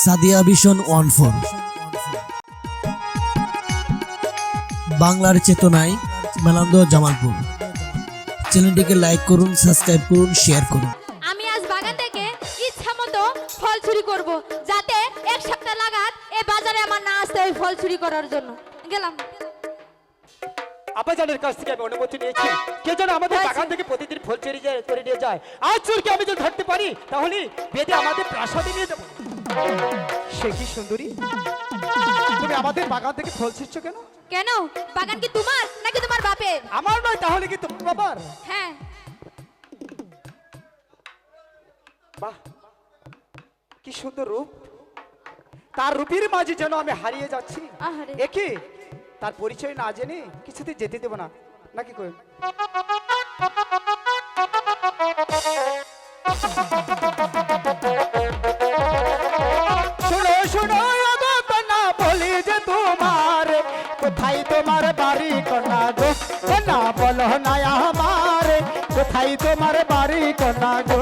Sadia vision 14 বাংলার চেতনায় মেলান্দ জামালপুর। চ্যানেলটিকে লাইক করুন, সাবস্ক্রাইব করুন, শেয়ার করুন। আমি আজ বাগান থেকে ইচ্ছা মতো ফল চুরি করব, যাতে এক সপ্তাহ লাগাত এই বাজারে আমার না আসতে হয় ফল চুরি করার জন্য। গেলাম। আব্বাজানের কাছ থেকে আমি অনুমতি নিয়েছি, কে যেন আমাদের বাগান থেকে প্রতিদিন ফল চুরি করে নিয়ে যায়। আজ চুরকে আমি যদি ধরতে পারি তাহলে বেদে আমাদের প্রাসাদে নিয়ে যাবো। সে কি সুন্দরী, তুমি আমাদের বাগান থেকে ফল ছিঁড়ছো কেন? কেন? বাগান কি তোমার নাকি তোমার বাপের? আমার নয়, তাহলে কি তোমার বাবার? হ্যাঁ। বাহ, কি সুন্দর রূপ! তার রূপের মাঝে যেন আমি হারিয়ে যাচ্ছি। আহারে। একে তার পরিচয় না জেনে কিছুতে যেতে দেব না, নাকি কই? শোনো শোনো না বলি যে তোমার কোথায় তোমার বাড়ি কন্যা গো, না বলো না আমার কোথায় তোমার বাড়ি কন্যা গো।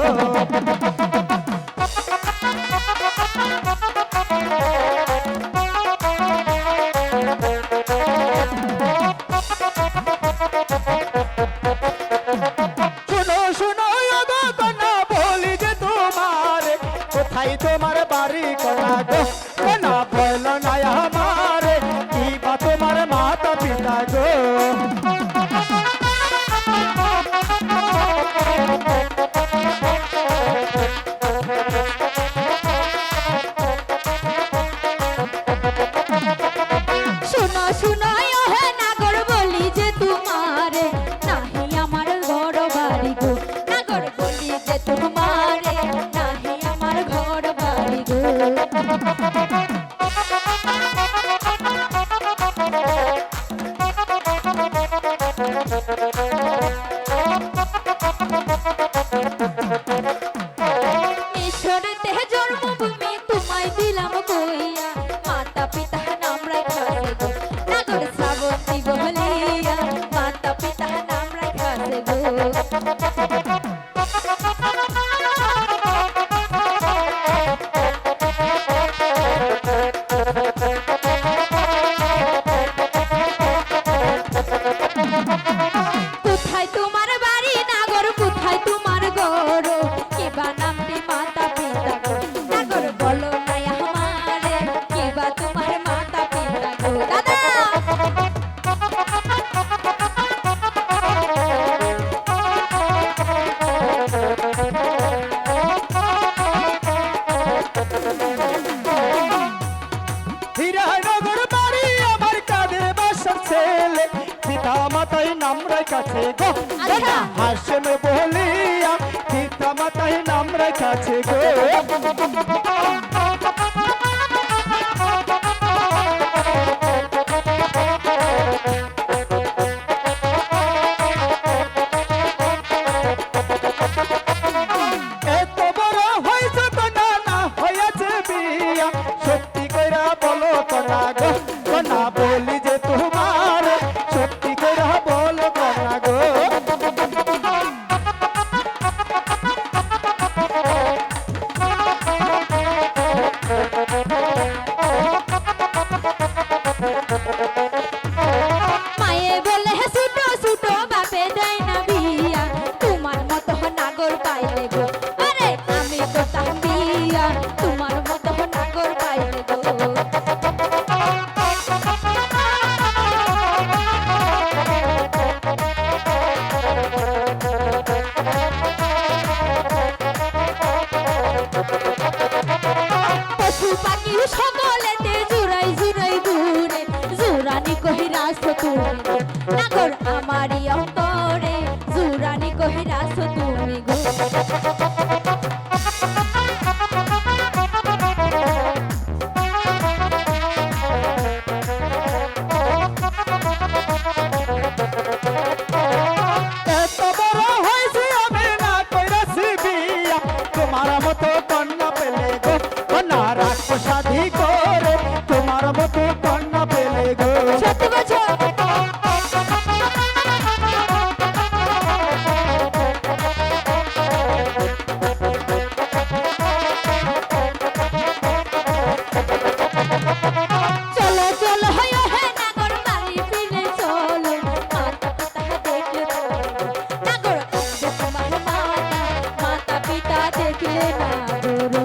কোথায় তোমার বাড়ি কন্যা গো, না বলো না আমার কি বা তোমার মাতা পিতা গো। শুনো শুনো হে নাগর বলি যে তোমার নাহি আমার ঘর বাড়ি গো, নাগর বলি যে তোমার নাহি আমার ঘর বাড়ি গো। ঈশ্বরেতে জন্মভূমি তোমায় দিলাম কইয়া, মাতা পিতা নাম রাখাছে গো, নাগর শ্রাবন্তী বলিয়া মাতা পিতা নাম রাখাছে গো। কোথায় তোমার বাড়ি নাগর, কোথায় তোমার ঘর, কিবা নামটি মাতা পিতা গো, নাগর বলো না আমারে কিবা তোমার মাতা পিতা গো। দাদা হীরানগর বাড়ি আমার কাঁধে বাসার ছেলে, পিতা মাতাই নাম রাখাছে গো, আচ্ছা। হাসেন বলিয়া পিতা মাতাই নাম রাখাছে গো। এত বড় হয়েছে তো না হয়েছে বিয়া, সত্যি কইরা বলো কন্যা গো, কন্যা বলি যে তোমার সত্যি কইরা বলো কন্যা গো। মায়ে বলে ছুটো ছুটো বাপে দেয় না বিয়া, তোমার মতো নাগর পাইলে গো, আরে আমি করতাম বিয়া তোমার মতো নাগর পাইলে গো। পশু পাখি সকলেতে জুড়াই জুড়াই ঘুরে, জুরানি কহিরাস তুমি গো, নাগর আমারই অন্তরে জুরানি কহিরাস তুমি গো। এত বড় হয়েছে আমি না কইরাছি বিয়া, তোমার মতো কন্যা পেলে গো, কন্যা রাখো সাধি করে তোমার মতো কন্যা পেলে গো। সত্যি বলছো? দেখলে নাগর